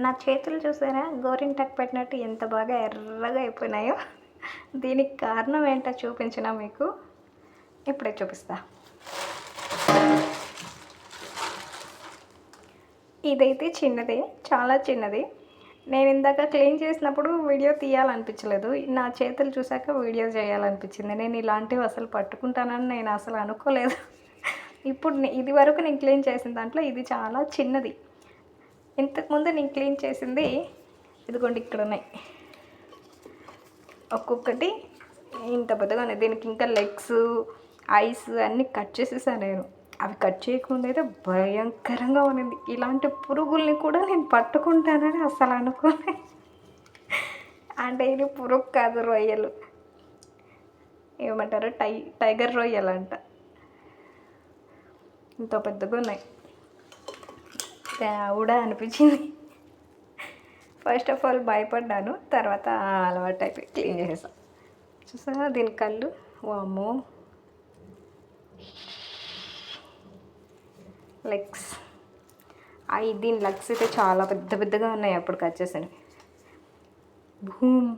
నా చేతులు చూసారా గోరింటాకు పెట్టినట్టు ఎంత బాగా ఎర్రగా అయిపోయినాయో. దీనికి కారణం ఏంటో చూపించినా మీకు ఇప్పుడే చూపిస్తా. ఇదైతే చిన్నదే, చాలా చిన్నది. నేను ఇందాక క్లీన్ చేసినప్పుడు వీడియో తీయాలనిపించలేదు, నా చేతులు చూసాక వీడియో చేయాలనిపించింది. నేను ఇలాంటివి అసలు పట్టుకుంటానని నేను అసలు అనుకోలేదు. ఇప్పుడు ఇది వరకు నేను క్లీన్ చేసిన దాంట్లో ఇది చాలా చిన్నది. ఇంతకుముందు నేను క్లీన్ చేసింది ఇదిగోండి ఇక్కడ ఉన్నాయి, ఒక్కొక్కటి ఇంత పెద్దగా ఉన్నాయి. దీనికి ఇంకా లెగ్స్, ఐస్ అన్నీ కట్ చేసేసాను నేను. అవి కట్ చేయకుండా అయితే భయంకరంగా ఉన్నింది. ఇలాంటి పురుగుల్ని కూడా నేను పట్టుకుంటానని అసలు అనుకోలే. అంటే ఇది పురుగు కాదు, రొయ్యలు ఏమంటారు, టైగర్ రొయ్యలు అంట. ఇంత పెద్దగా ఉన్నాయి. కూడా అనిపించింది. ఫస్ట్ ఆఫ్ ఆల్ భయపడ్డాను, తర్వాత అలవాటు అయిపోయి క్లీన్ చేసేసాను. చూసారా దీని కళ్ళు, వామ్మో. లెగ్స్, దీని లెగ్స్ అయితే చాలా పెద్ద పెద్దగా ఉన్నాయి అప్పుడు కట్ చేసాను. భూమ్